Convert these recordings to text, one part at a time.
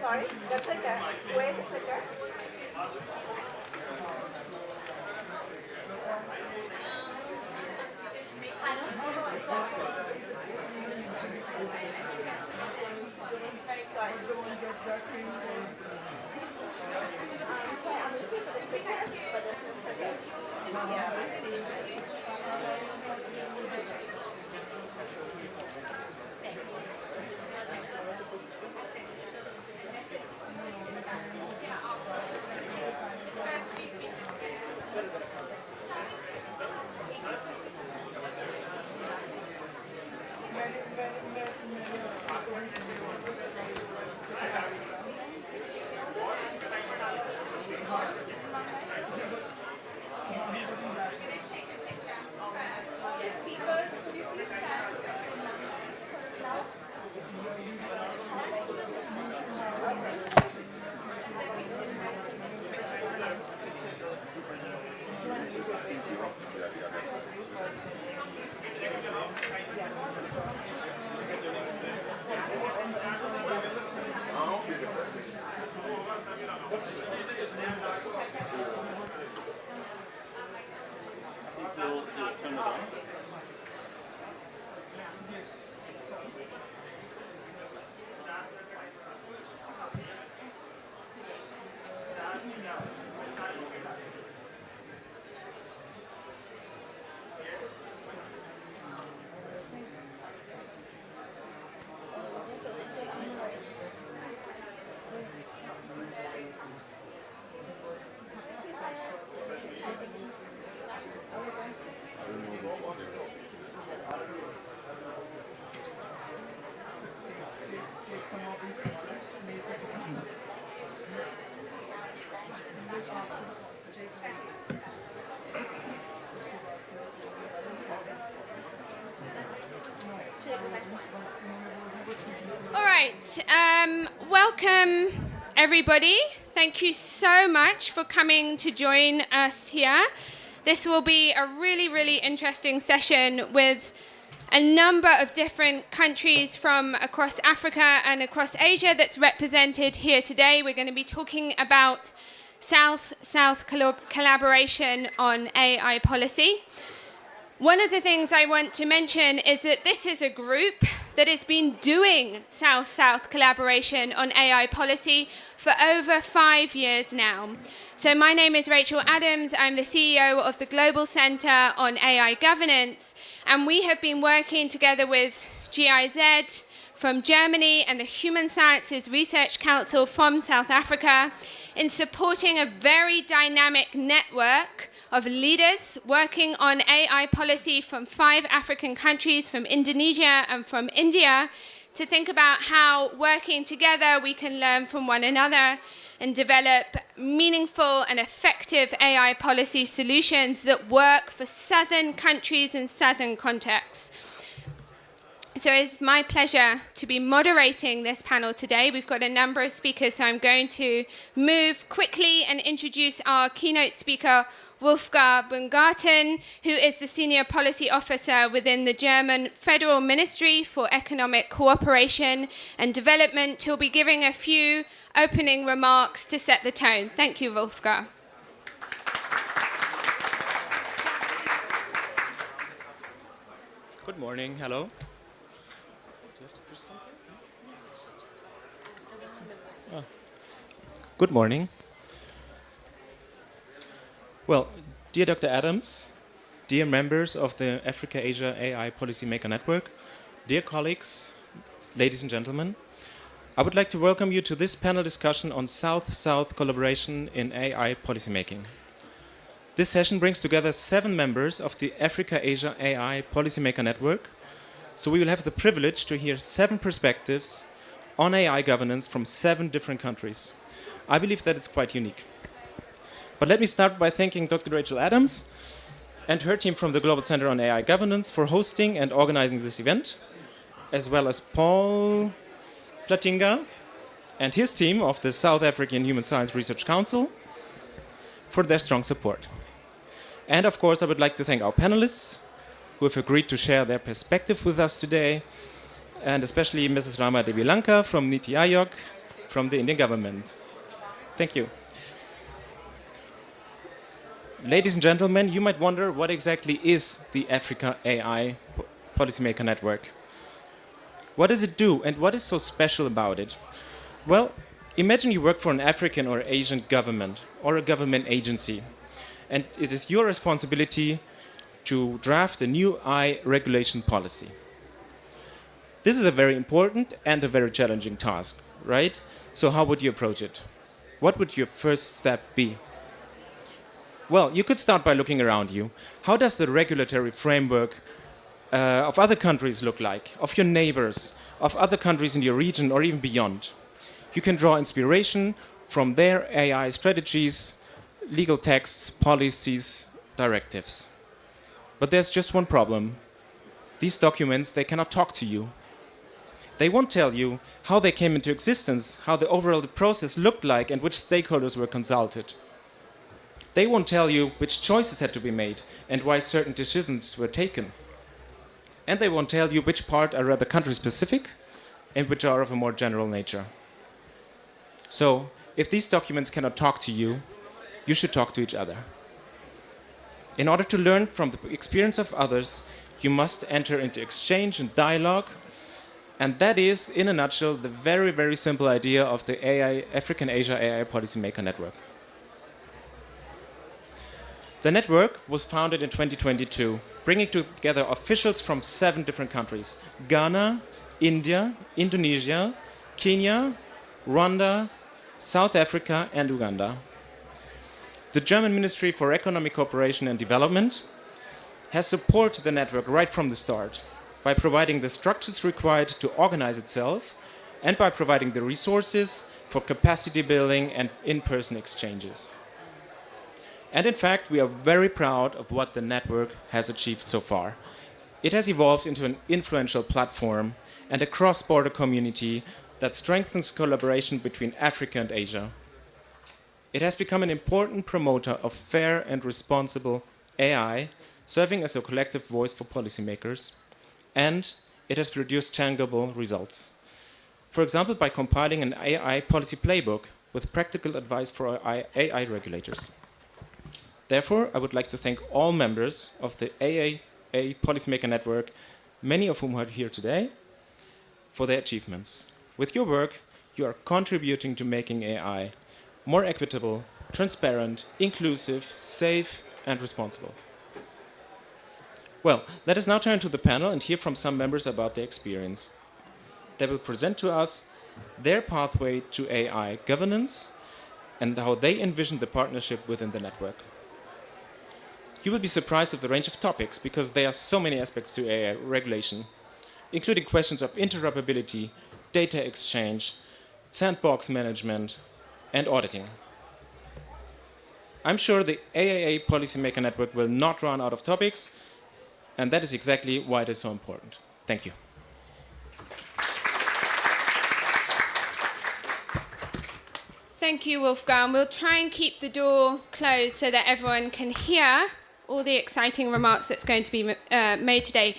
Sorry, the clicker. Where's the clicker? All right, welcome everybody. Thank you so much for coming to join us here. This will be a really, really interesting session with a number of different countries from across Africa and across Asia that's represented here today. We're going to be talking about South-South collaboration on AI policy. One of the things I want to mention is that this is a group that has been doing South-South collaboration on AI policy for over 5 years now. So my name is Rachel Adams. I'm the CEO of the Global Center on AI Governance, and we have been working together with GIZ from Germany and the Human Sciences Research Council from South Africa in supporting a very dynamic network of leaders working on AI policy from 5 African countries, from Indonesia and from India, to think about how working together we can learn from one another and develop meaningful and effective AI policy solutions that work for southern countries and southern contexts. So it's my pleasure to be moderating this panel today. We've got a number of speakers, so I'm going to move quickly and introduce our keynote speaker, Wolfgang Bungarten, who is the Senior Policy Officer within the German Federal Ministry for Economic Cooperation and Development, who'll be giving a few opening remarks to set the tone. Thank you, Wolfgang. Good morning. Hello. Good morning. Well, dear Dr. Adams, dear members of the Africa-Asia AI Policymaker Network, dear colleagues, ladies and gentlemen, I would like to welcome you to this panel discussion on South-South collaboration in AI policymaking. This session brings together 7 members of the Africa-Asia AI Policymaker Network, so we will have the privilege to hear 7 perspectives on AI governance from 7 different countries. I believe that it's quite unique. But let me start by thanking Dr. Rachel Adams and her team from the Global Center on AI Governance for hosting and organizing this event, as well as Paul Platinga and his team of the South African Human Science Research Council for their strong support. And of course, I would like to thank our panelists who have agreed to share their perspective with us today, and especially Mrs. Rama Devi Lanka from Niti Aayog from the Indian government. Thank you. Ladies and gentlemen, you might wonder what exactly is the Africa AI Policymaker Network. What does it do and what is so special about it? Well, imagine you work for an African or Asian government or a government agency, and it is your responsibility to draft a new AI regulation policy. This is a very important and a very challenging task, right? So how would you approach it? What would your first step be? Well, you could start by looking around you. How does the regulatory framework of other countries look like, of your neighbors, of other countries in your region or even beyond? You can draw inspiration from their AI strategies, legal texts, policies, directives. But there's just one problem. These documents, they cannot talk to you. They won't tell you how they came into existence, how the overall process looked like, and which stakeholders were consulted. They won't tell you which choices had to be made and why certain decisions were taken. And they won't tell you which part are rather country-specific and which are of a more general nature. So, if these documents cannot talk to you, you should talk to each other. In order to learn from the experience of others, you must enter into exchange and dialogue. And that is, in a nutshell, the very, very simple idea of the African-Asia AI Policymaker Network. The network was founded in 2022, bringing together officials from 7 different countries: Ghana, India, Indonesia, Kenya, Rwanda, South Africa, and Uganda. The German Ministry for Economic Cooperation and Development has supported the network right from the start by providing the structures required to organize itself and by providing the resources for capacity building and in-person exchanges. And in fact, we are very proud of what the network has achieved so far. It has evolved into an influential platform and a cross-border community that strengthens collaboration between Africa and Asia. It has become an important promoter of fair and responsible AI, serving as a collective voice for policymakers, and it has produced tangible results. For example, by compiling an AI policy playbook with practical advice for our AI regulators. Therefore, I would like to thank all members of the AI Policymaker Network, many of whom are here today, for their achievements. With your work, you are contributing to making AI more equitable, transparent, inclusive, safe, and responsible. Well, let us now turn to the panel and hear from some members about their experience. They will present to us their pathway to AI governance and how they envision the partnership within the network. You will be surprised at the range of topics because there are so many aspects to AI regulation, including questions of interoperability, data exchange, sandbox management, and auditing. I'm sure the AAA Policymaker Network will not run out of topics, and that is exactly why it is so important. Thank you. Thank you, Wolfgang. We'll try and keep the door closed so that everyone can hear all the exciting remarks that's going to be made today.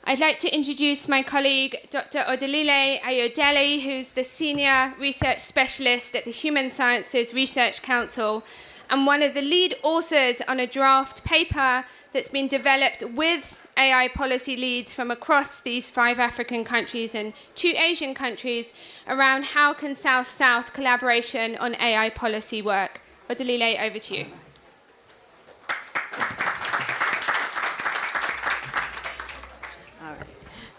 I'd like to introduce my colleague, Dr. Odilile Ayodele, who's the Senior Research Specialist at the Human Sciences Research Council and one of the lead authors on a draft paper that's been developed with AI policy leads from across these 5 African countries and 2 Asian countries around how can South-South collaboration on AI policy work. Odilile, over to you.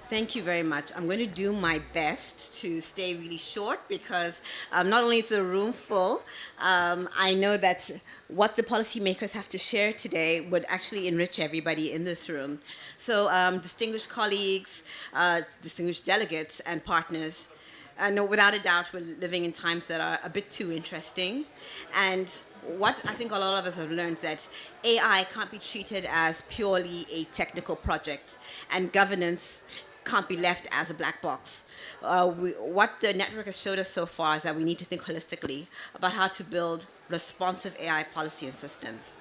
Thank you very much. I'm going to do my best to stay really short because not only is the room full, I know that what the policymakers have to share today would actually enrich everybody in this room. So distinguished colleagues, distinguished delegates and partners, no, without a doubt, we're living in times that are a bit too interesting. And what I think a lot of us have learned that AI can't be treated as purely a technical project, and governance can't be left as a black box. What the network has showed us so far is that we need to think holistically about how to build responsive AI policy and systems.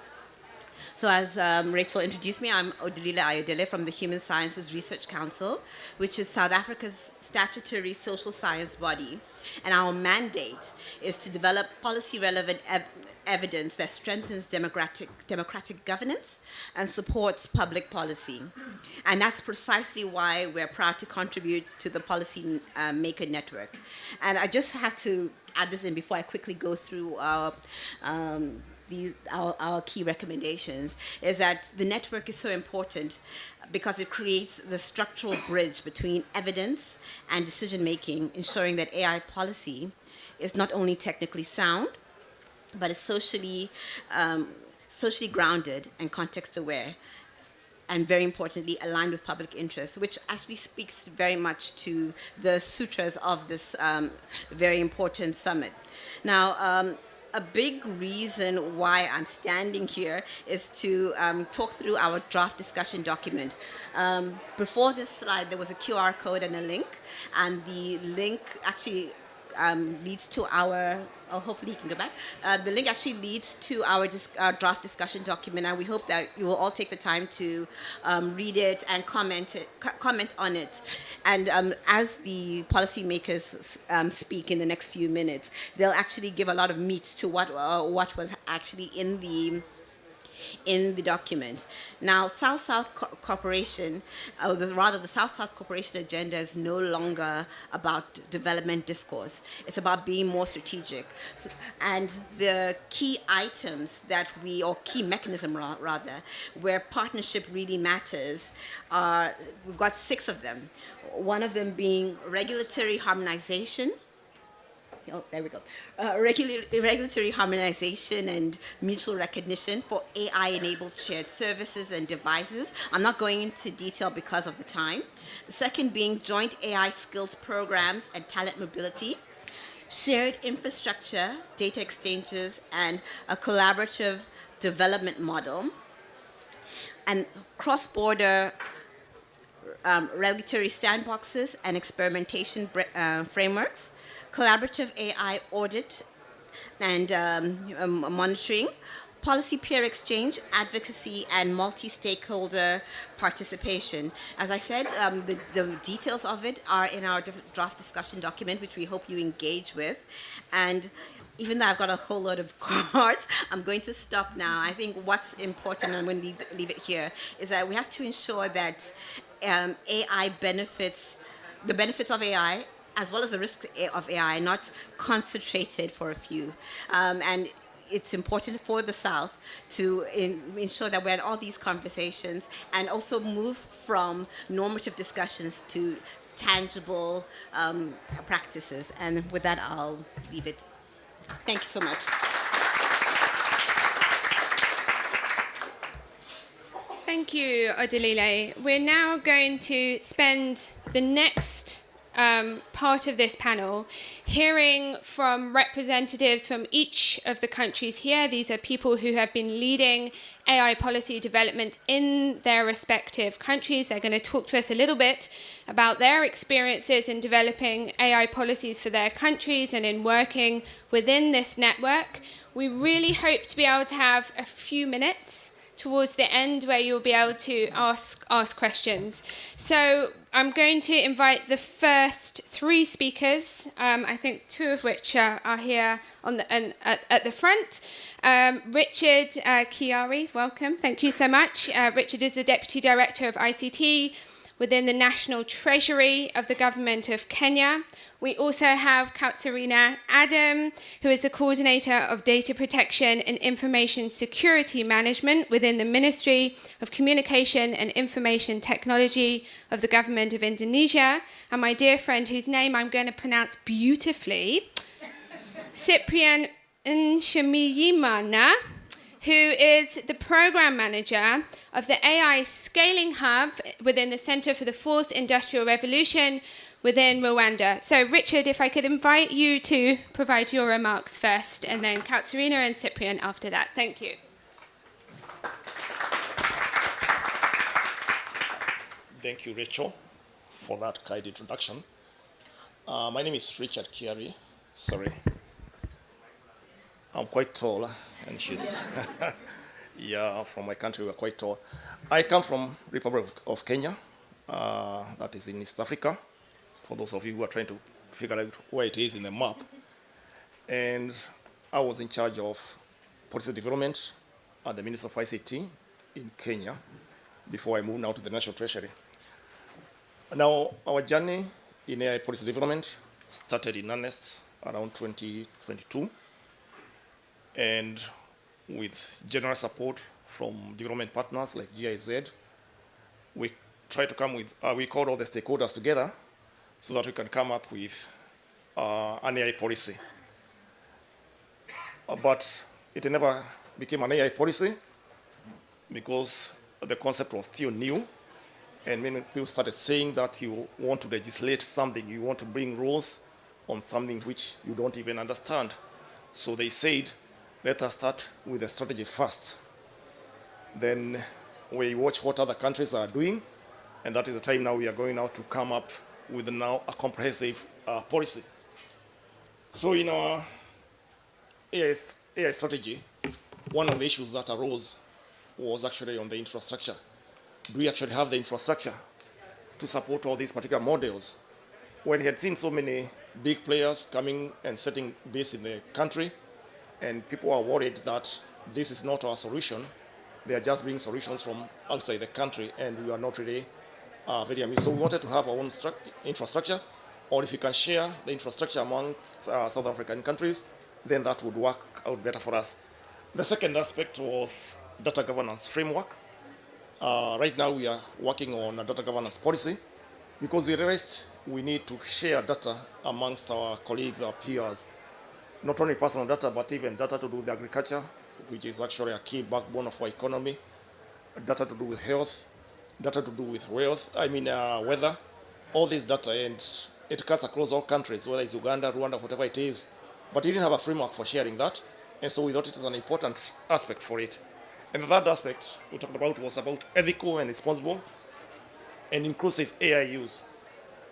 So as Rachel introduced me, I'm Odilile Ayodele from the Human Sciences Research Council, which is South Africa's statutory social science body. And our mandate is to develop policy-relevant evidence that strengthens democratic governance and supports public policy. And that's precisely why we're proud to contribute to the Policy Maker Network. And I just have to add this in before I quickly go through our key recommendations, is that the network is so important because it creates the structural bridge between evidence and decision-making, ensuring that AI policy is not only technically sound, but is socially grounded and context-aware, and very importantly, aligned with public interest, which actually speaks very much to the sutras of this very important summit. Now, a big reason why I'm standing here is to talk through our draft discussion document. Before this slide, there was a QR code and a link, and the link actually leads to our, hopefully you can go back. The link actually leads to our draft discussion document, and we hope that you will all take the time to read it and comment on it. And as the policymakers speak in the next few minutes, they'll actually give a lot of meat to what was actually in the document. Now, South-South cooperation, the South-South cooperation agenda is no longer about development discourse. It's about being more strategic. And the key items or key mechanism rather, where partnership really matters, we've got 6 of them. One of them being regulatory harmonization. Oh, there we go. Regulatory harmonization and mutual recognition for AI-enabled shared services and devices. I'm not going into detail because of the time. The second being joint AI skills programs and talent mobility, shared infrastructure, data exchanges, and a collaborative development model, and cross-border regulatory sandboxes and experimentation frameworks, collaborative AI audit and monitoring, policy peer exchange, advocacy, and multi-stakeholder participation. As I said, the details of it are in our draft discussion document, which we hope you engage with. And even though I've got a whole lot of cards, I'm going to stop now. I think what's important, and I'm going to leave it here, is that we have to ensure that AI benefits, the benefits of AI, as well as the risks of AI, not concentrated for a few. And it's important for the South to ensure that we're in all these conversations and also move from normative discussions to tangible practices. And with that, I'll leave it. Thank you so much. Thank you, Odilile. We're now going to spend the next part of this panel hearing from representatives from each of the countries here. These are people who have been leading AI policy development in their respective countries. They're going to talk to us a little bit about their experiences in developing AI policies for their countries and in working within this network. We really hope to be able to have a few minutes towards the end where you'll be able to ask questions. So I'm going to invite the first three speakers, I think two of which are here at the front. Richard Kiari, welcome. Thank you so much. Richard is the Deputy Director of ICT within the National Treasury of the Government of Kenya. We also have Katsarina Adam, who is the Coordinator of Data Protection and Information Security Management within the Ministry of Communication and Information Technology of the Government of Indonesia. And my dear friend, whose name I'm going to pronounce beautifully, Cyprian Nshimiyimana, who is the Program Manager of the AI Scaling Hub within the Center for the Fourth Industrial Revolution within Rwanda. So, Richard, if I could invite you to provide your remarks first, and then Katsarina and Cyprian after that. Thank you. Thank you, Rachel, for that kind introduction. My name is Richard Kiari. Sorry. I'm quite tall, and she's, yeah, from my country, we're quite tall. I come from Republic of Kenya, that is in East Africa, for those of you who are trying to figure out where it is in the map. And I was in charge of policy development at the Ministry of ICT in Kenya before I moved now to the National Treasury. Now, our journey in AI policy development started in earnest around 2022. And with general support from development partners like GIZ, we try to come with, we called all the stakeholders together so that we can come up with an AI policy. But it never became an AI policy because the concept was still new. And many people started saying that you want to legislate something, you want to bring rules on something which you don't even understand. So they said, let us start with the strategy first. Then we watch what other countries are doing, and that is the time now we are going now to come up with now a comprehensive policy. So in our AI strategy, one of the issues that arose was actually on the infrastructure. Do we actually have the infrastructure to support all these particular models? When we had seen so many big players coming and setting base in the country, and people are worried that this is not our solution. They are just bringing solutions from outside the country, and we are not really very amused. So we wanted to have our own infrastructure, or if we can share the infrastructure amongst South African countries, then that would work out better for us. The second aspect was data governance framework. Right now we are working on a data governance policy because we realized we need to share data amongst our colleagues, our peers. Not only personal data, but even data to do with agriculture, which is actually a key backbone of our economy, data to do with health, data to do with weather, all this data, and it cuts across all countries, whether it's Uganda, Rwanda, whatever it is. But we didn't have a framework for sharing that, and so we thought it was an important aspect for it. And the third aspect we talked about was about ethical and responsible and inclusive AI use.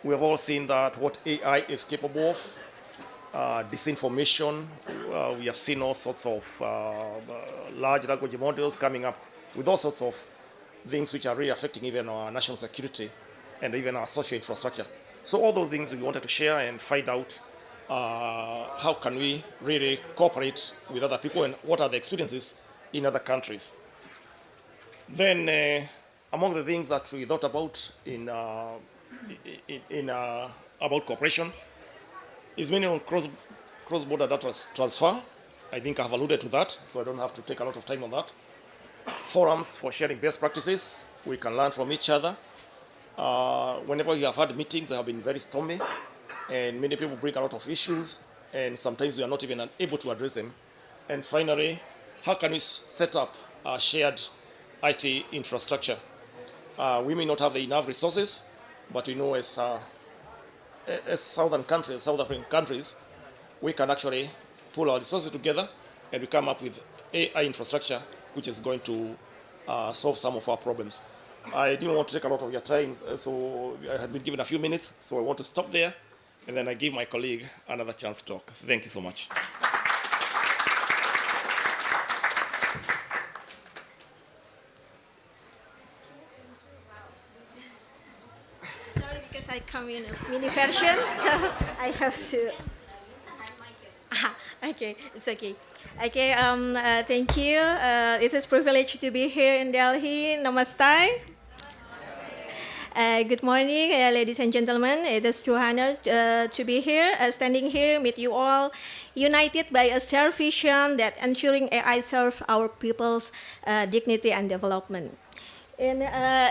We have all seen that what AI is capable of. Disinformation, we have seen all sorts of large language models coming up with all sorts of things which are really affecting even our national security and even our social infrastructure. So all those things we wanted to share and find out how can we really cooperate with other people and what are the experiences in other countries. Then among the things that we thought about about cooperation is mainly on cross-border data transfer. I think I've alluded to that, so I don't have to take a lot of time on that. Forums for sharing best practices. We can learn from each other. Whenever we have had meetings, they have been very stormy, and many people bring a lot of issues, and sometimes we are not even able to address them. And finally, how can we set up a shared IT infrastructure? We may not have enough resources, but we know as South African countries, we can actually pull our resources together and we come up with AI infrastructure, which is going to solve some of our problems. I didn't want to take a lot of your time, so I had been given a few minutes, so I want to stop there, and then I give my colleague another chance to talk. Thank you so much. Sorry, because I come in a mini version, so I have to. Okay, it's okay. Okay, thank you. It is a privilege to be here in Delhi. Namaste. Good morning, ladies and gentlemen. It is true honor to be here, standing here with you all, united by a shared vision that ensuring AI serves our people's dignity and development. In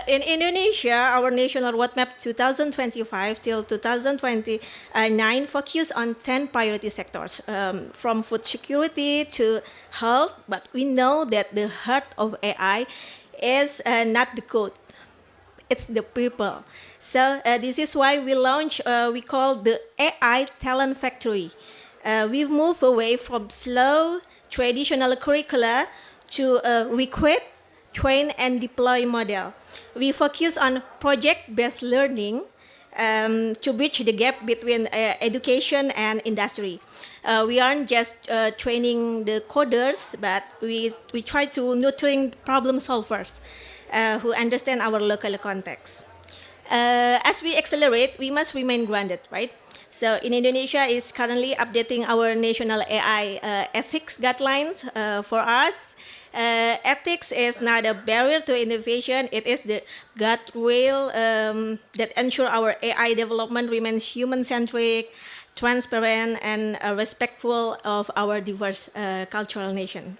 Indonesia, our national roadmap 2025 till 2029 focus on 10 priority sectors, from food security to health, but we know that the heart of AI is not the code, it's the people. So this is why we launched, we call the AI Talent Factory. We've moved away from slow traditional curricula to recruit, train, and deploy model. We focus on project-based learning to bridge the gap between education and industry. We aren't just training the coders, but we try to nurturing problem solvers who understand our local context. As we accelerate, we must remain grounded, right? So in Indonesia is currently updating our national AI ethics guidelines for us. Ethics is not a barrier to innovation, it is the guardrail that ensure our AI development remains human-centric, transparent, and respectful of our diverse cultural nation.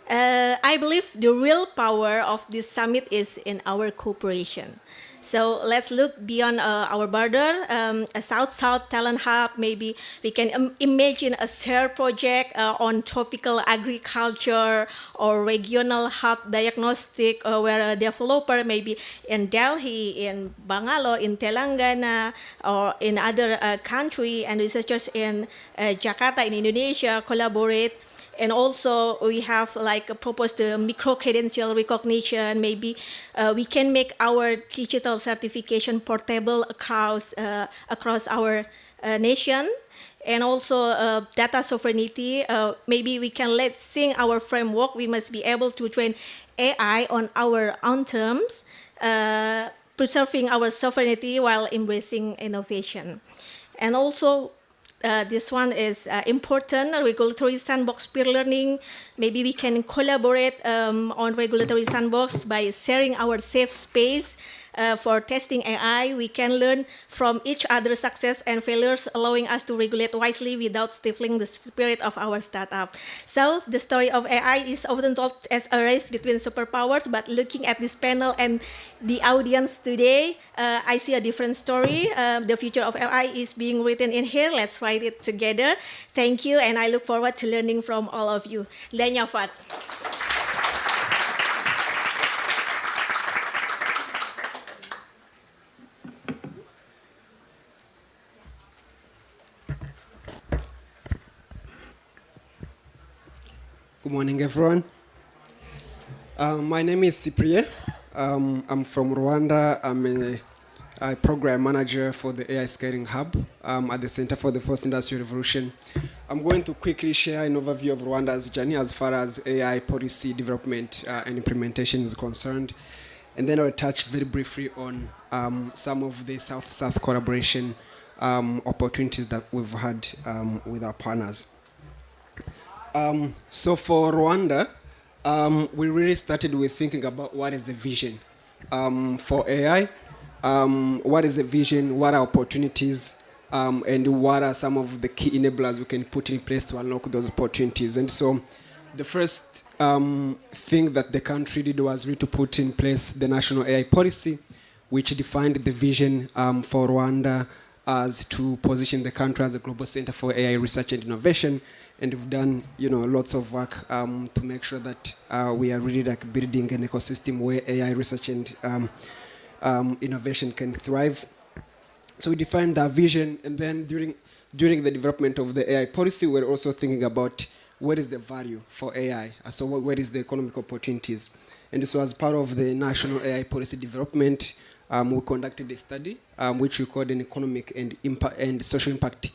I believe the real power of this summit is in our cooperation. So let's look beyond our border, a South-South talent hub. Maybe we can imagine a shared project on tropical agriculture or regional health diagnostic, where a developer maybe in Delhi, in Bangalore, in Telangana, or in other country, and researchers in Jakarta, in Indonesia, collaborate. And also we have like proposed the micro-credential recognition. Maybe we can make our digital certification portable across our nation. And also data sovereignty. Maybe we can let's sync our framework. We must be able to train AI on our own terms, preserving our sovereignty while embracing innovation. And also this one is important, regulatory sandbox peer learning. Maybe we can collaborate on regulatory sandbox by sharing our safe space for testing AI. We can learn from each other's success and failures, allowing us to regulate wisely without stifling the spirit of our startup. So the story of AI is often told as a race between superpowers, but looking at this panel and the audience today, I see a different story. The future of AI is being written in here. Let's write it together. Thank you, and I look forward to learning from all of you. Dhanyavad. Good morning, everyone. My name is Cyprien. I'm from Rwanda. I'm a program manager for the AI Scaling Hub at the Center for the Fourth Industrial Revolution. I'm going to quickly share an overview of Rwanda's journey as far as AI policy development and implementation is concerned. And then I'll touch very briefly on some of the South-South collaboration opportunities that we've had with our partners. So for Rwanda, we really started with thinking about what is the vision for AI, what is the vision, what are opportunities, and what are some of the key enablers we can put in place to unlock those opportunities. And so the first thing that the country did was really to put in place the national AI policy, which defined the vision for Rwanda as to position the country as a global center for AI research and innovation. And we've done, lots of work to make sure that we are really like building an ecosystem where AI research and innovation can thrive. So we defined that vision, and then during the development of the AI policy, we're also thinking about what is the value for AI, so what is the economic opportunities. And so as part of the national AI policy development, we conducted a study, which we called an economic and social impact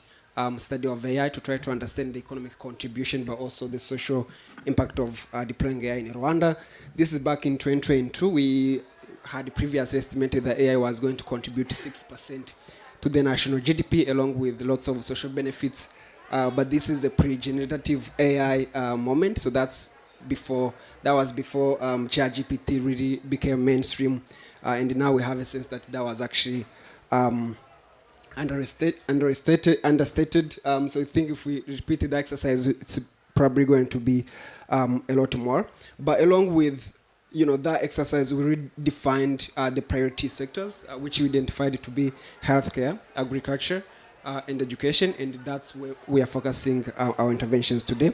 study of AI to try to understand the economic contribution, but also the social impact of deploying AI in Rwanda. This is back in 2022. We had previously estimated that AI was going to contribute 6% to the national GDP, along with lots of social benefits. But this is a pre-generative AI moment, so that was before ChatGPT really became mainstream, and now we have a sense that was actually understated. So I think if we repeat the exercise, it's probably going to be a lot more. But along with that exercise, we redefined the priority sectors, which we identified to be healthcare, agriculture, and education, and that's where we are focusing our interventions today.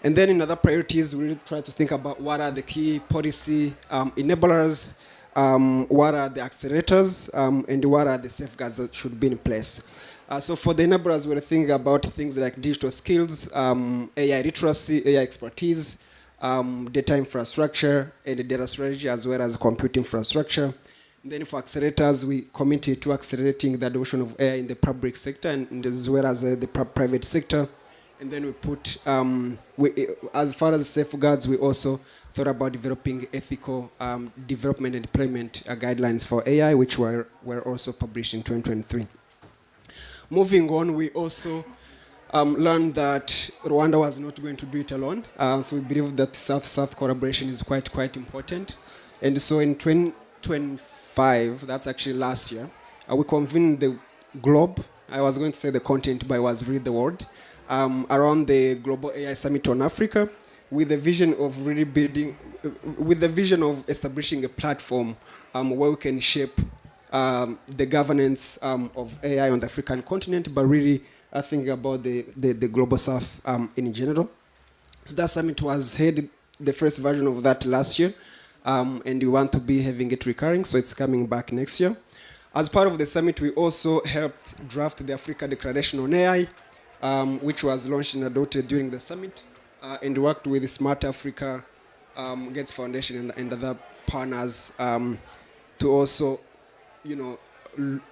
And then in other priorities, we really try to think about what are the key policy enablers, what are the accelerators, and what are the safeguards that should be in place. So for the enablers, we're thinking about things like digital skills, AI literacy, AI expertise, data infrastructure, and data strategy, as well as compute infrastructure. And then for accelerators, we committed to accelerating the adoption of AI in the public sector and as well as the private sector. And then we put, as far as safeguards, we also thought about developing ethical development and deployment guidelines for AI, which were also published in 2023. Moving on, we also learned that Rwanda was not going to do it alone. So we believe that South-South collaboration is quite important. And so in 2025, that's actually last year, we convened the globe. I was going to say the continent, but it was really the world, around the Global AI Summit on Africa, with the vision of really establishing a platform where we can shape the governance of AI on the African continent, but really thinking about the Global South in general. So that summit was held, the first version of that last year, and we want to be having it recurring, so it's coming back next year. As part of the summit, we also helped draft the Africa Declaration on AI, which was launched and adopted during the summit, and worked with the Smart Africa, Gates Foundation, and other partners to also,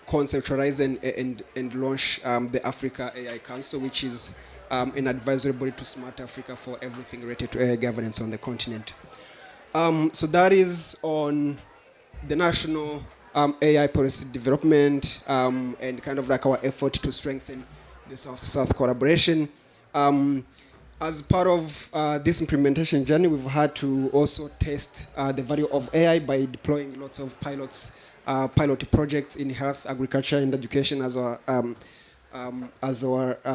conceptualize and launch the Africa AI Council, which is an advisory body to Smart Africa for everything related to AI governance on the continent. So that is on the national AI policy development and kind of like our effort to strengthen the South-South collaboration. As part of this implementation journey, we've had to also test the value of AI by deploying lots of pilot projects in health, agriculture, and education as our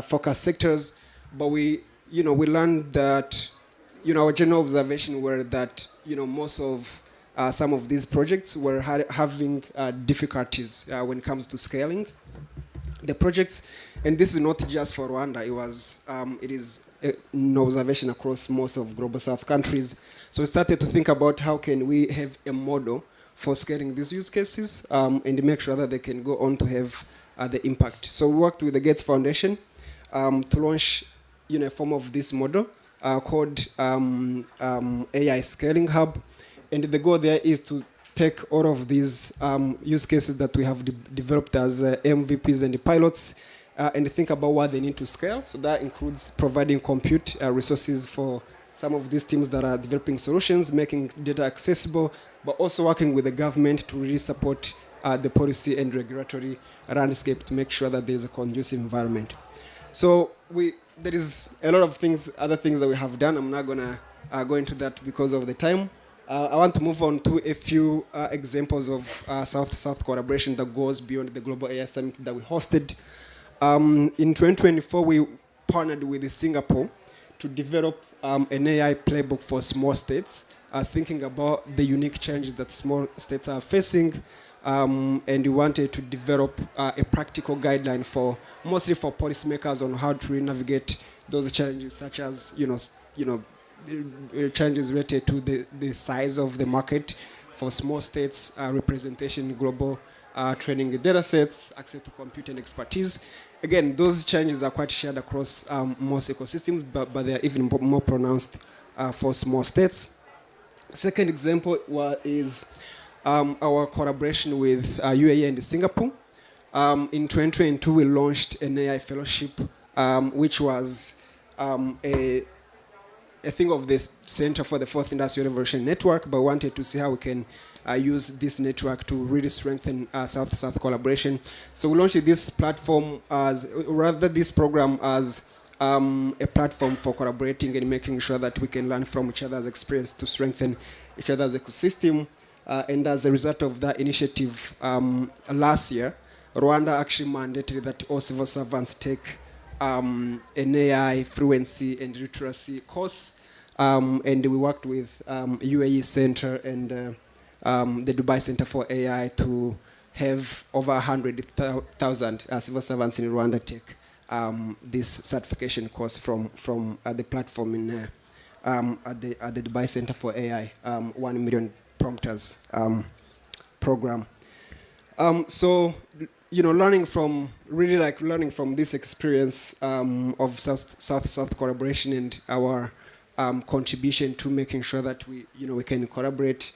focus sectors. But we learned that, our general observation were that, most of some of these projects were having difficulties when it comes to scaling the projects. And this is not just for Rwanda. It is an observation across most of Global South countries. So we started to think about how can we have a model for scaling these use cases and make sure that they can go on to have the impact. So we worked with the Gates Foundation to launch a form of this model called AI Scaling Hub. And the goal there is to take all of these use cases that we have developed as MVPs and pilots and think about what they need to scale. So that includes providing compute resources for some of these teams that are developing solutions, making data accessible, but also working with the government to really support the policy and regulatory landscape to make sure that there's a conducive environment. So there is a lot of other things that we have done. I'm not going to go into that because of the time. I want to move on to a few examples of South-South collaboration that goes beyond the Global AI Summit that we hosted. In 2024, we partnered with Singapore to develop an AI playbook for small states, thinking about the unique challenges that small states are facing and we wanted to develop a practical guideline mostly for policymakers on how to really navigate those challenges, such as challenges related to the size of the market for small states, representation in global training data sets, access to compute and expertise. Again, those challenges are quite shared across most ecosystems, but they are even more pronounced for small states. Second example is our collaboration with UAE and Singapore. In 2022, we launched an AI fellowship, which was a thing of this Center for the Fourth Industrial Revolution Network, but wanted to see how we can use this network to really strengthen South-South collaboration. So we launched this platform this program as a platform for collaborating and making sure that we can learn from each other's experience to strengthen each other's ecosystem. And as a result of that initiative, last year, Rwanda actually mandated that all civil servants take an AI fluency and literacy course. And we worked with UAE Center and the Dubai Center for AI to have over 100,000 civil servants in Rwanda take this certification course from the platform at the Dubai Center for AI, 1 million prompters program. So, learning from this experience of South collaboration and our contribution to making sure that we can collaborate.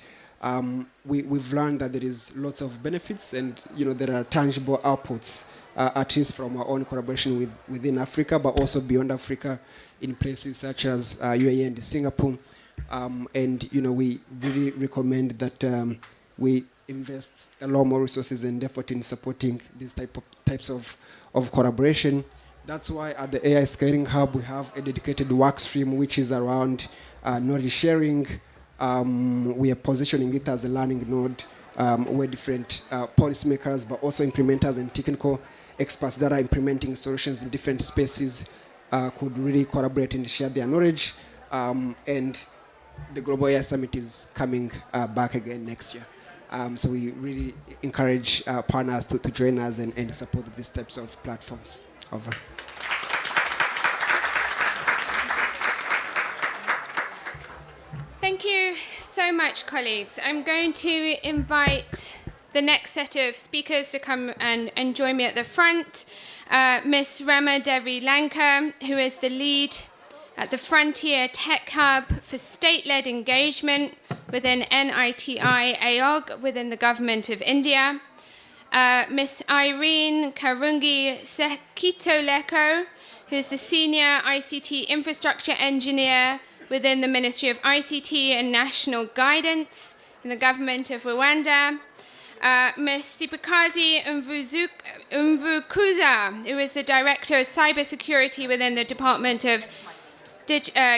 We've learned that there is lots of benefits, and there are tangible outputs, at least from our own collaboration within Africa, but also beyond Africa, in places such as UAE and Singapore. And we really recommend that we invest a lot more resources and effort in supporting these types of collaboration. That's why at the AI Scaling Hub we have a dedicated work stream which is around knowledge sharing. We are positioning it as a learning node where different policymakers, but also implementers and technical experts that are implementing solutions in different spaces could really collaborate and share their knowledge. And the Global AI Summit is coming back again next year. So we really encourage partners to join us and support these types of platforms. Over. Thank you so much, colleagues. I'm going to invite the next set of speakers to come and join me at the front. Ms. Rama Devi Lanka, who is the lead at the Frontier Tech Hub for state-led engagement within NITI Aayog within the Government of India. Ms. Irene Karungi Sekitoleko, who is the Senior ICT Infrastructure Engineer within the Ministry of ICT and National Guidance in the Government of Rwanda. Ms. Sipakazi Umvukuza, who is the Director of Cybersecurity within the Department of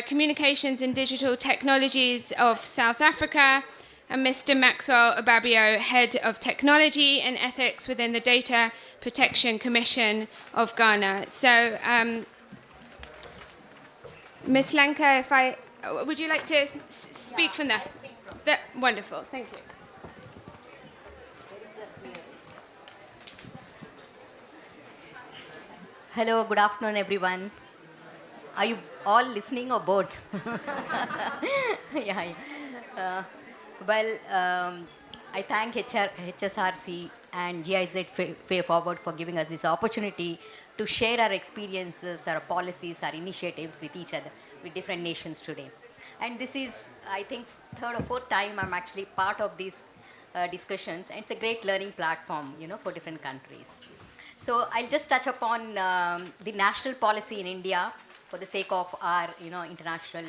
Communications and Digital Technologies of South Africa, and Mr. Maxwell Obabio, Head of Technology and Ethics within the Data Protection Commission of Ghana. So, Ms. Lanka, would you like to speak from there? Wonderful, thank you. Hello, good afternoon, everyone. Are you all listening or bored? I thank HSRC and GIZ Pay Forward for giving us this opportunity to share our experiences, our policies, our initiatives with each other, with different nations today. And this is, I think, third or fourth time I'm actually part of these discussions. And it's a great learning platform, for different countries. So I'll just touch upon the national policy in India for the sake of our, international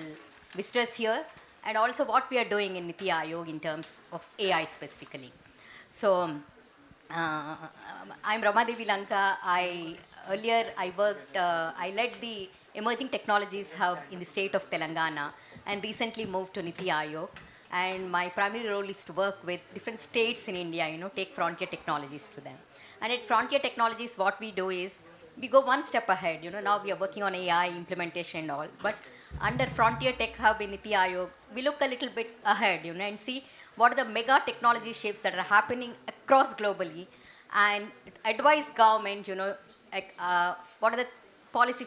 visitors here, and also what we are doing in NITI Aayog in terms of AI specifically. So I'm Rama Devi Lanka. I led the Emerging Technologies Hub in the state of Telangana and recently moved to NITI Aayog. And my primary role is to work with different states in India, take frontier technologies to them. And at Frontier Technologies, what we do is we go one step ahead. Now we are working on AI implementation and all. But under Frontier Tech Hub in NITI Aayog, we look a little bit ahead, and see what are the mega technology shifts that are happening across globally, and advise government, like, what are the policy,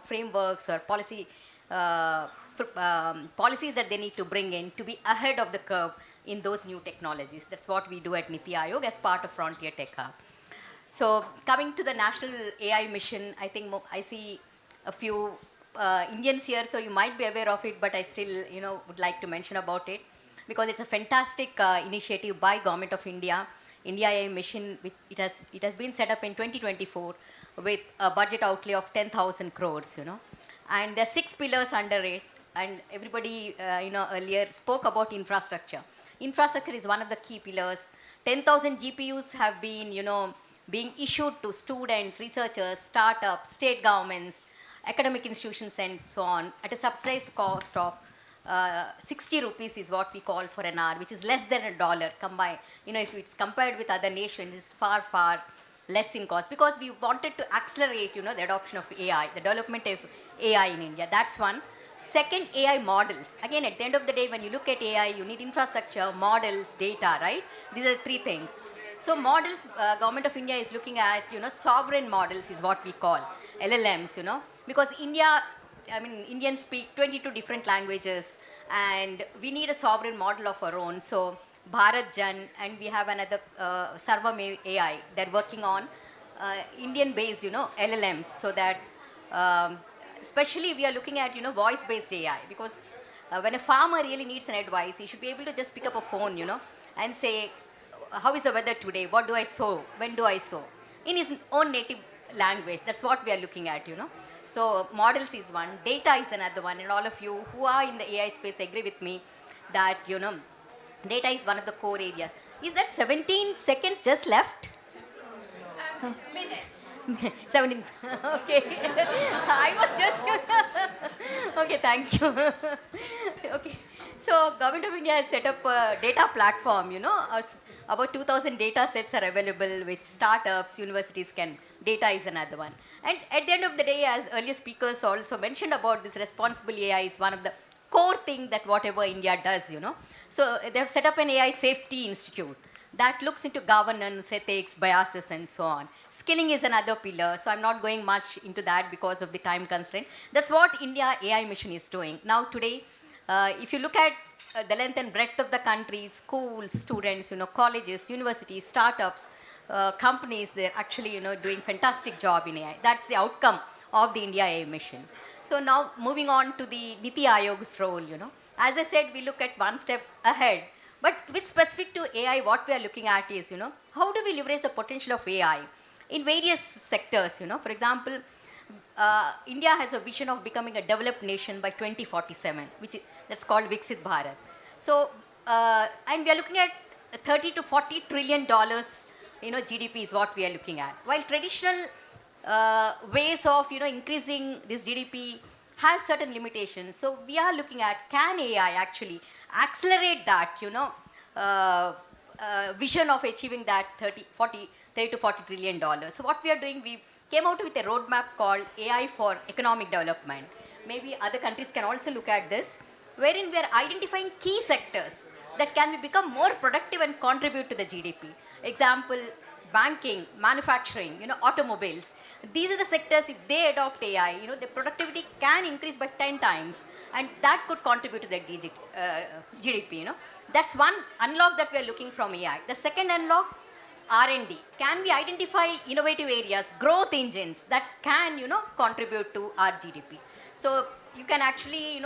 frameworks or policies that they need to bring in to be ahead of the curve in those new technologies. That's what we do at Niti Aayog as part of Frontier Tech Hub. So coming to the National AI Mission, I think I see a few Indians here, so you might be aware of it, but I still, would like to mention about it because it's a fantastic initiative by Government of India, India AI Mission. It has been set up in 2024 with a budget outlay of 10,000 crores, and there are 6 pillars under it. And everybody, earlier spoke about infrastructure. Infrastructure is one of the key pillars. 10,000 GPUs have been, being issued to students, researchers, startups, state governments, academic institutions, and so on at a subsidized cost of 60 rupees is what we call for an hour, which is less than $1 combined. If it's compared with other nations, it's far, far less in cost because we wanted to accelerate, the adoption of AI, the development of AI in India. That's one. Second, AI models. Again, at the end of the day, when you look at AI, you need infrastructure, models, data, right? These are the 3 things. So models, Government of India is looking at, sovereign models is what we call, LLMs, because Indians speak 22 different languages and we need a sovereign model of our own. So Bharat Jan, and we have another Sarvam AI, they're working on Indian-based, LLMs, so that especially we are looking at, voice-based AI, because when a farmer really needs an advice, he should be able to just pick up a phone, and say, how is the weather today? What do I sow? When do I sow? In his own native language. That's what we are looking at, So models is one, data is another one, and all of you who are in the AI space agree with me that, data is one of the core areas. Is that 17 seconds just left? Minutes. 17. Okay. I was just. Okay, thank you. Okay. So, Government of India has set up a data platform, about 2,000 data sets are available, which startups, universities can. Data is another one. And at the end of the day, as earlier speakers also mentioned about this, responsible AI is one of the core thing that whatever India does, So, they have set up an AI Safety Institute that looks into governance, ethics, biases, and so on. Skilling is another pillar, so I'm not going much into that because of the time constraint. That's what India AI Mission is doing. Now today, if you look at the length and breadth of the country, schools, students, colleges, universities, startups, companies, they're actually, doing fantastic job in AI. That's the outcome of the India AI Mission. So now moving on to the Niti Aayog's role, As I said, we look at one step ahead. But with specific to AI, what we are looking at is, how do we leverage the potential of AI in various sectors, For example, India has a vision of becoming a developed nation by 2047, that's called Viksit Bharat. So, and we are looking at 30 to 40 trillion dollars, GDP is what we are looking at. While traditional ways of, increasing this GDP has certain limitations. So we are looking at, can AI actually accelerate that, vision of achieving that 30 to 40 trillion dollars. So what we are doing, we came out with a roadmap called AI for Economic Development. Maybe other countries can also look at this, wherein we are identifying key sectors that can become more productive and contribute to the GDP. Example, banking, manufacturing, automobiles. These are the sectors, if they adopt AI, the productivity can increase by 10 times, and that could contribute to the GDP, That's one unlock that we are looking from AI. The second unlock, R&D. Can we identify innovative areas, growth engines that can, contribute to our GDP? So you can actually,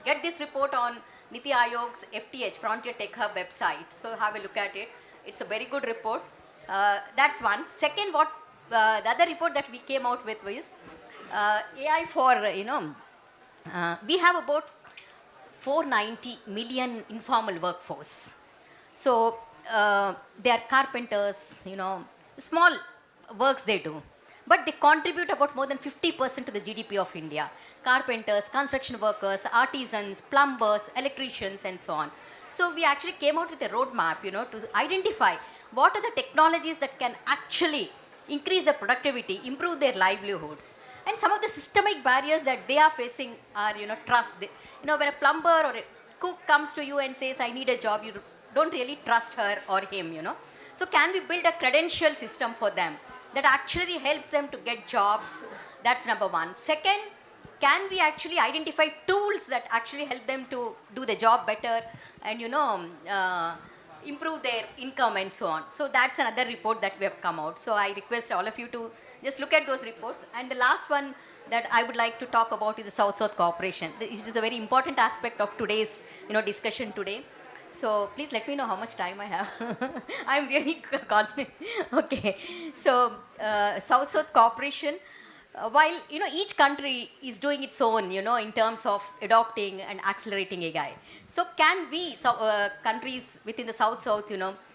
get this report on Niti Aayog's FTH, Frontier Tech Hub website. So have a look at it. It's a very good report. That's one. Second, the other report that we came out with was AI for, we have about 490 million informal workforce. So they are carpenters, small works they do. But they contribute about more than 50% to the GDP of India. Carpenters, construction workers, artisans, plumbers, electricians, and so on. So we actually came out with a roadmap, to identify what are the technologies that can actually increase their productivity, improve their livelihoods. And some of the systemic barriers that they are facing are, trust. When a plumber or a cook comes to you and says, I need a job, you don't really trust her or him, So can we build a credential system for them that actually helps them to get jobs? That's number one. Second, can we actually identify tools that actually help them to do the job better and improve their income and so on. So that's another report that we have come out. So I request all of you to just look at those reports. And the last one that I would like to talk about is the South-South cooperation, which is a very important aspect of today's discussion today. So please let me know how much time I have. I'm really concentrating. Okay. So South-South cooperation. While each country is doing its own, in terms of adopting and accelerating AI. So can we, countries within the South-South,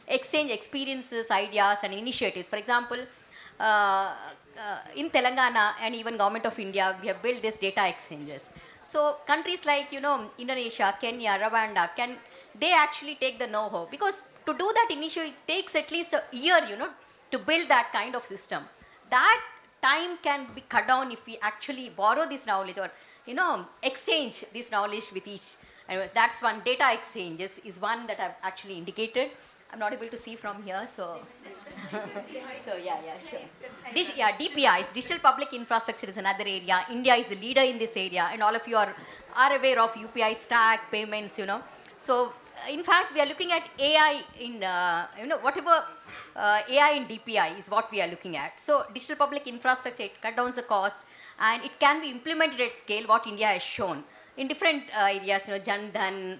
exchange experiences, ideas, and initiatives? For example, in Telangana and even Government of India, we have built these data exchanges. So countries like Indonesia, Kenya, Rwanda, can they actually take the know-how? Because to do that initiative, it takes at least a year, to build that kind of system. That time can be cut down if we actually borrow this knowledge or exchange this knowledge with each. And that's one. Data exchanges is one that I've actually indicated. I'm not able to see from here, so so sure. DPIs, digital public infrastructure, is another area. India is a leader in this area, and all of you are aware of UPI stack payments. So in fact, we are looking at AI in whatever. AI and DPI is what we are looking at. So digital public infrastructure, it cut down the cost and it can be implemented at scale, what India has shown in different areas, Jan Dhan,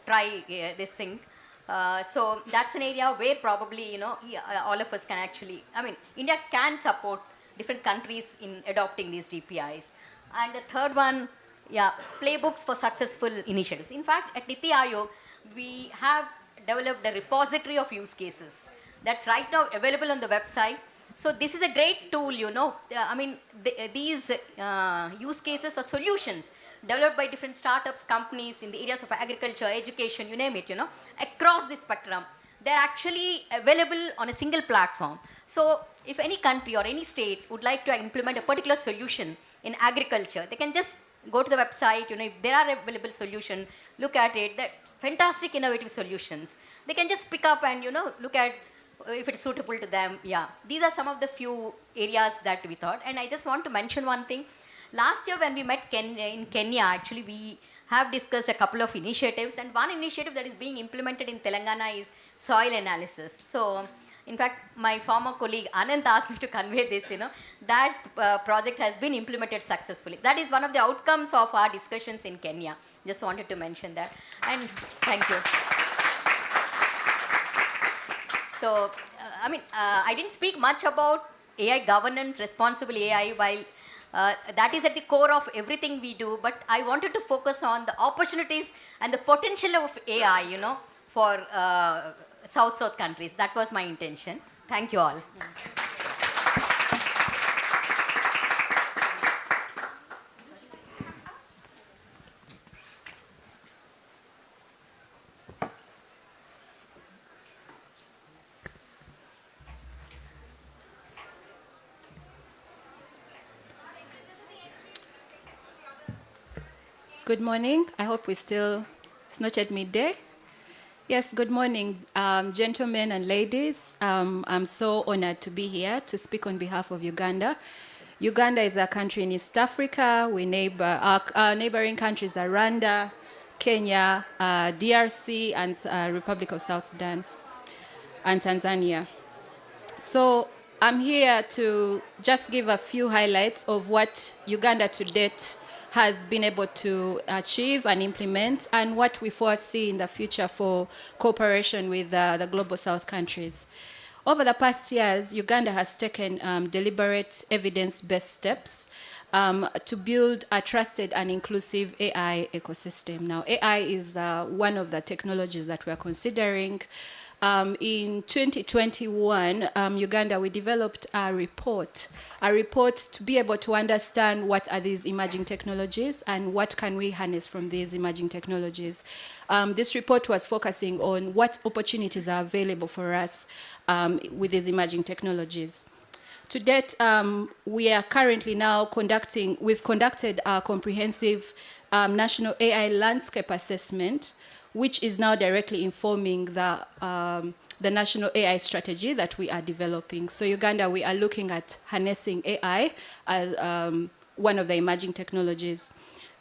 try this thing. So that's an area where probably, all of us can actually, India can support different countries in adopting these DPIs. And the third one, playbooks for successful initiatives. In fact, at Niti Aayog, we have developed a repository of use cases that's right now available on the website. So this is a great tool, these use cases or solutions developed by different startups, companies in the areas of agriculture, education, you name it, across the spectrum. They're actually available on a single platform. So if any country or any state would like to implement a particular solution in agriculture, they can just go to the website, if there are available solutions, look at it, that fantastic innovative solutions. They can just pick up and, look at if it's suitable to them. These are some of the few areas that we thought. And I just want to mention one thing. Last year when we met in Kenya, actually we have discussed a couple of initiatives, and one initiative that is being implemented in Telangana is soil analysis. So in fact, my former colleague Anand asked me to convey this, that project has been implemented successfully. That is one of the outcomes of our discussions in Kenya. Just wanted to mention that. And thank you. So, I didn't speak much about AI governance, responsible AI, while that is at the core of everything we do, but I wanted to focus on the opportunities and the potential of AI, for South-South countries. That was my intention. Thank you all. Good morning. I hope it's not yet midday. Yes, good morning, gentlemen and ladies. I'm so honored to be here to speak on behalf of Uganda. Uganda is a country in East Africa. Our neighboring countries are Rwanda, Kenya, DRC, and Republic of South Sudan, and Tanzania. So I'm here to just give a few highlights of what Uganda to date has been able to achieve and implement, and what we foresee in the future for cooperation with the Global South countries. Over the past years, Uganda has taken deliberate evidence-based steps to build a trusted and inclusive AI ecosystem. Now, AI is one of the technologies that we're considering. In 2021, Uganda, we developed a report to be able to understand what are these emerging technologies and what can we harness from these emerging technologies. This report was focusing on what opportunities are available for us with these emerging technologies. To date, we are currently now we've conducted a comprehensive national AI landscape assessment, which is now directly informing the the national AI strategy that we are developing. So Uganda, we are looking at harnessing AI as one of the emerging technologies.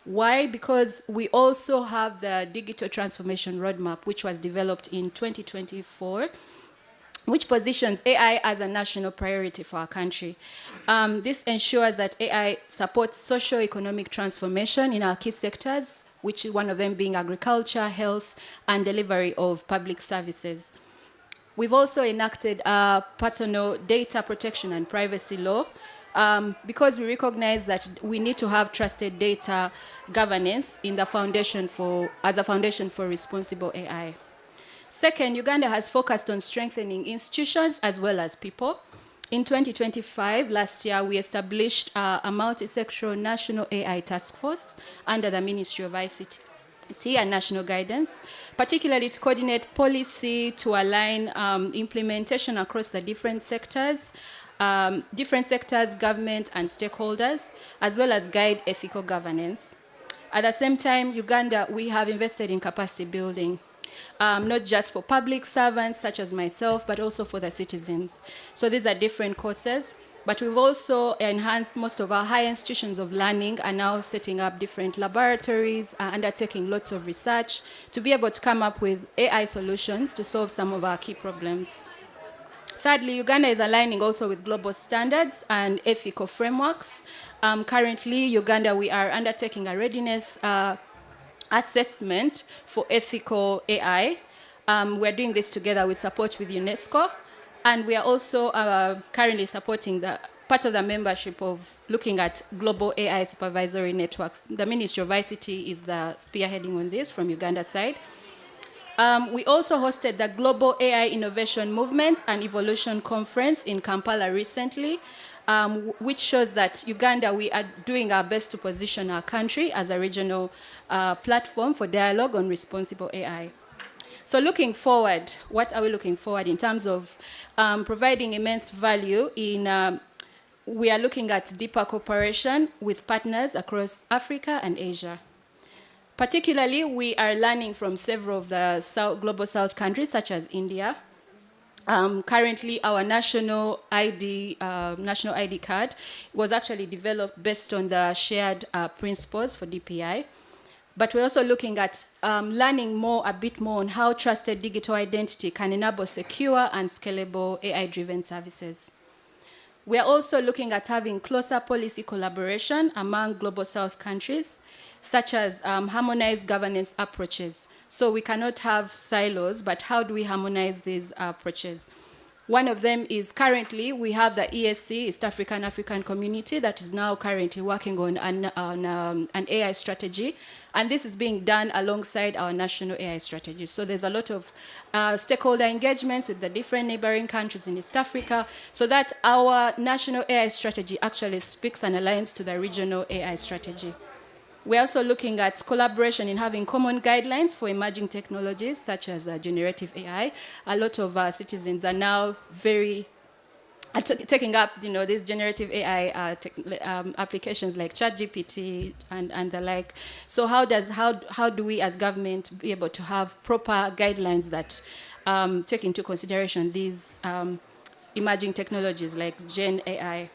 Why? Because we also have the digital transformation roadmap, which was developed in 2024, which positions AI as a national priority for our country. This ensures that AI supports socio-economic transformation in our key sectors, which is one of them being agriculture, health, and delivery of public services. We've also enacted a personal data protection and privacy law because we recognize that we need to have trusted data governance in the foundation as a foundation for responsible AI. Second, Uganda has focused on strengthening institutions as well as people. In 2025, last year, we established a multi-sectoral national AI task force under the Ministry of ICT and national guidance, particularly to coordinate policy, to align implementation across the different sectors, government and stakeholders, as well as guide ethical governance. At the same time, Uganda, we have invested in capacity building, not just for public servants such as myself, but also for the citizens. So these are different courses, but we've also enhanced most of our higher institutions of learning, are now setting up different laboratories, undertaking lots of research to be able to come up with AI solutions to solve some of our key problems. Thirdly, Uganda is aligning also with global standards and ethical frameworks. Currently, Uganda, we are undertaking a readiness assessment for ethical AI. We're doing this together with support with UNESCO, and we are also currently supporting the part of the membership of looking at global AI supervisory networks. The Ministry of ICT is the spearheading on this from Uganda side. We also hosted the Global AI Innovation Movement and Evolution Conference in Kampala recently, which shows that Uganda, we are doing our best to position our country as a regional platform for dialogue on responsible AI. So looking forward, what are we looking forward in terms of providing immense value in, we are looking at deeper cooperation with partners across Africa and Asia. Particularly, we are learning from several of the global South countries, such as India. Currently, our national ID card was actually developed based on the shared principles for DPI. But we're also looking at learning a bit more on how trusted digital identity can enable secure and scalable AI-driven services. We are also looking at having closer policy collaboration among global South countries, such as harmonized governance approaches. So we cannot have silos, but how do we harmonize these approaches? One of them is currently, we have the ESC, East African Community, that is now currently working on an AI strategy. And this is being done alongside our national AI strategy. So there's a lot of stakeholder engagements with the different neighboring countries in East Africa, so that our national AI strategy actually speaks and aligns to the regional AI strategy. We're also looking at collaboration in having common guidelines for emerging technologies such as generative AI. A lot of our citizens are now taking up, these generative AI applications like ChatGPT and the like. So how do we as government be able to have proper guidelines that take into consideration these emerging technologies like Gen AI?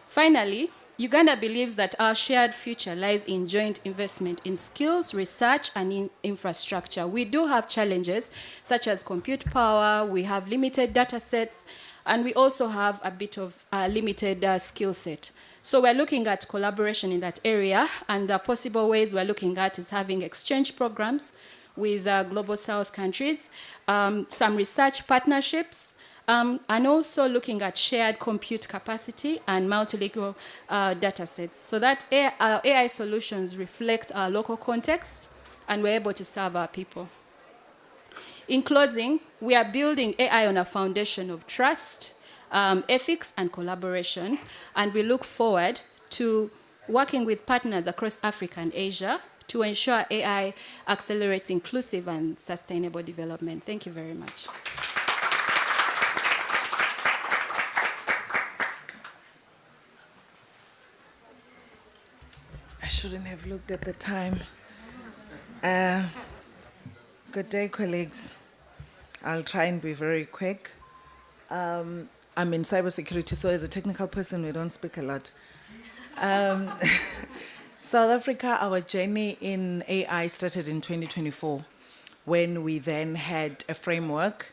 Finally, Uganda believes that our shared future lies in joint investment in skills, research, and in infrastructure. We do have challenges such as compute power, we have limited data sets, and we also have a bit of a limited skill set. So we're looking at collaboration in that area, and the possible ways we're looking at is having exchange programs with global South countries, some research partnerships, and also looking at shared compute capacity and multilingual data sets, so that our AI solutions reflect our local context and we're able to serve our people. In closing, we are building AI on a foundation of trust, ethics, and collaboration, and we look forward to working with partners across Africa and Asia to ensure AI accelerates inclusive and sustainable development. Thank you very much. I shouldn't have looked at the time. Good day, colleagues. I'll try and be very quick. I'm in cybersecurity, so as a technical person, we don't speak a lot. Um, South Africa, our journey in AI started in 2024, when we then had a framework,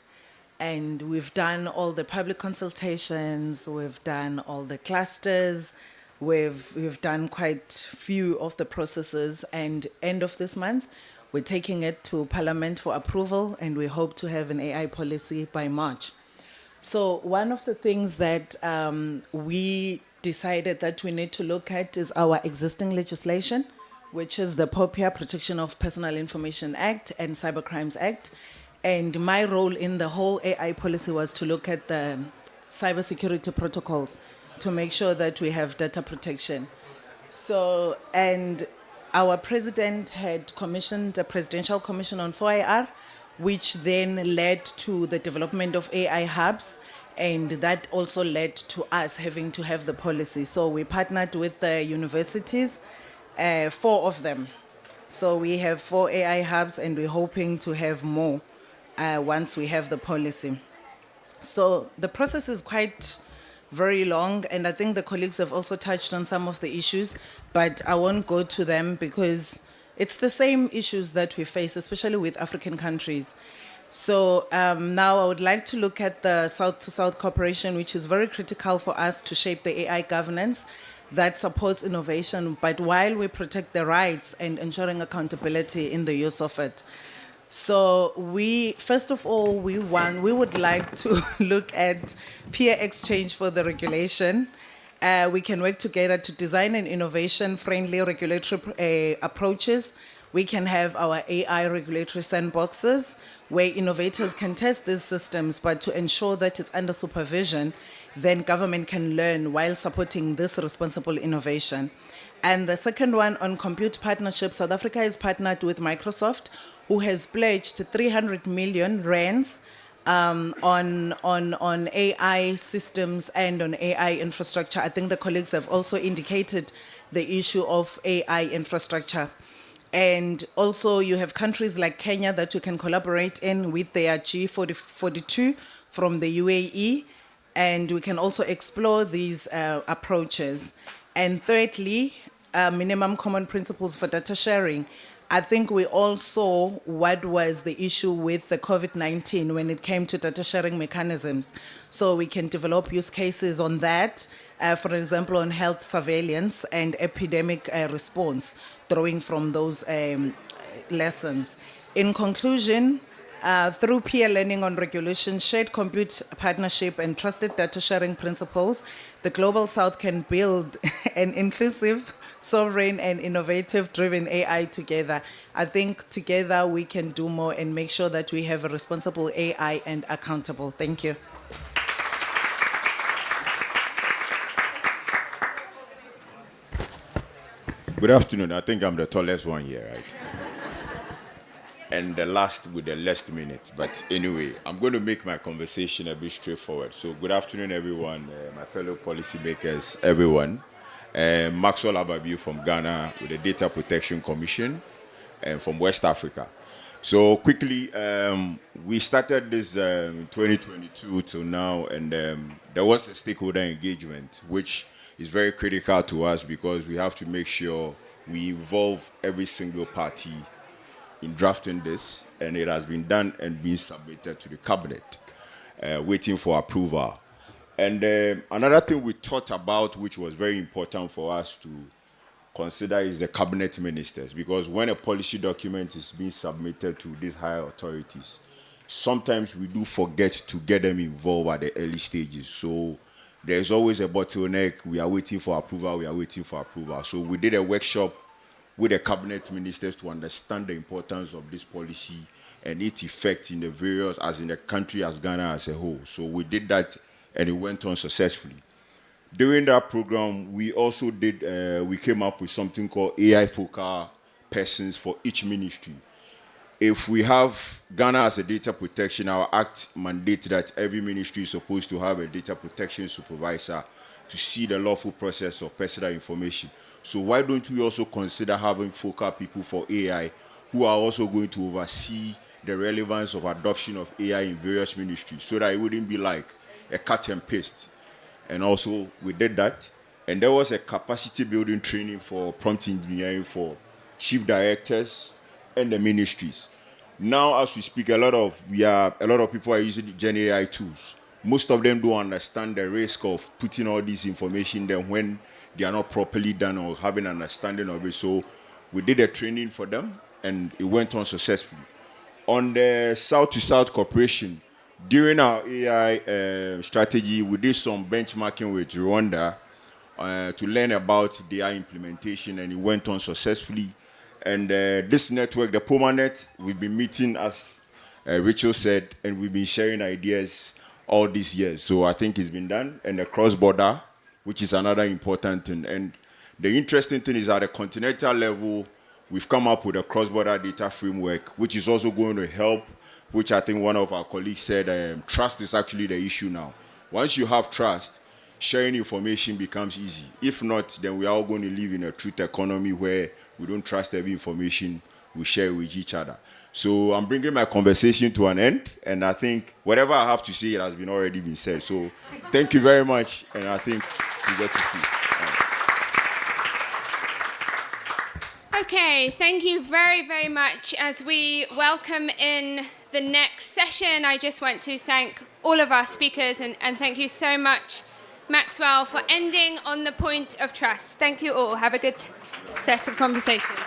and we've done all the public consultations, we've done all the clusters, we've done quite few of the processes, and end of this month, we're taking it to Parliament for approval, and we hope to have an AI policy by March. So one of the things that we decided that we need to look at is our existing legislation, which is the POPIA, Protection of Personal Information Act and Cybercrimes Act. And my role in the whole AI policy was to look at the cybersecurity protocols to make sure that we have data protection. So, and our president had commissioned a presidential commission on 4IR, which then led to the development of AI hubs, and that also led to us having to have the policy. So we partnered with the universities, 4 of them. So we have 4 AI hubs, and we're hoping to have more once we have the policy. So the process is quite very long, and I think the colleagues have also touched on some of the issues, but I won't go to them because it's the same issues that we face, especially with African countries. So now I would like to look at the South-to-South cooperation, which is very critical for us to shape the AI governance that supports innovation, but while we protect the rights and ensuring accountability in the use of it. So first of all, we would like to look at peer exchange for the regulation. We can work together to design an innovation-friendly regulatory approaches. We can have our AI regulatory sandboxes where innovators can test these systems, but to ensure that it's under supervision, then government can learn while supporting this responsible innovation. And the second one on compute partnerships, South Africa is partnered with Microsoft, who has pledged 300 million rands on AI systems and on AI infrastructure. I think the colleagues have also indicated the issue of AI infrastructure. And also you have countries like Kenya that you can collaborate in with their G42 from the UAE, and we can also explore these approaches. And thirdly, minimum common principles for data sharing. I think we all saw what was the issue with the COVID-19 when it came to data sharing mechanisms. So we can develop use cases on that, for example, on health surveillance and epidemic response, drawing from those lessons. In conclusion, through peer learning on regulation, shared compute partnership, and trusted data sharing principles, the Global South can build an inclusive, sovereign, and innovative-driven AI together. I think together we can do more and make sure that we have a responsible AI and accountable. Thank you. Good afternoon. I think I'm the tallest one here, right? And the last with the last minute. But anyway, I'm going to make my conversation a bit straightforward. So good afternoon, everyone, my fellow policymakers, everyone. Maxwell Ababu from Ghana with the Data Protection Commission and from West Africa. So quickly, we started this 2022 till now, and there was a stakeholder engagement, which is very critical to us because we have to make sure we involve every single party in drafting this, and it has been done and been submitted to the cabinet, waiting for approval. And another thing we thought about, which was very important for us to consider, is the cabinet ministers, because when a policy document is being submitted to these higher authorities, sometimes we do forget to get them involved at the early stages. So there's always a bottleneck. We are waiting for approval. So we did a workshop with the cabinet ministers to understand the importance of this policy and its effect in the various, as in the country, as Ghana as a whole. So we did that, and it went on successfully. During that program, we also we came up with something called AI focal persons for each ministry. If we have Ghana as a data protection, our act mandates that every ministry is supposed to have a data protection supervisor to see the lawful process of personal information. So why don't we also consider having focal people for AI who are also going to oversee the relevance of adoption of AI in various ministries so that it wouldn't be like a cut and paste. And also, we did that. And there was a capacity building training for prompt engineering for chief directors and the ministries. Now, as we speak, a lot of people are using Gen AI tools. Most of them don't understand the risk of putting all this information there when they are not properly done or having an understanding of it. So we did a training for them, and it went on successfully. On the South-to-South cooperation, during our AI strategy, we did some benchmarking with Rwanda to learn about their implementation, and it went on successfully. And this network, the POMANET, we've been meeting, as Rachel said, and we've been sharing ideas all these years. So I think it's been done. And the cross-border, which is another important thing. And the interesting thing is at the continental level, we've come up with a cross-border data framework, which is also going to help, which I think one of our colleagues said, trust is actually the issue now. Once you have trust, sharing information becomes easy. If not, then we are all going to live in a truth economy where we don't trust every information we share with each other. So I'm bringing my conversation to an end, and I think whatever I have to say has been already been said. So thank you very much, and I think we get to see. Okay, thank you very, very much. As we welcome in the next session, I just want to thank all of our speakers, and thank you so much, Maxwell, for ending on the point of trust. Thank you all. Have a good set of conversations.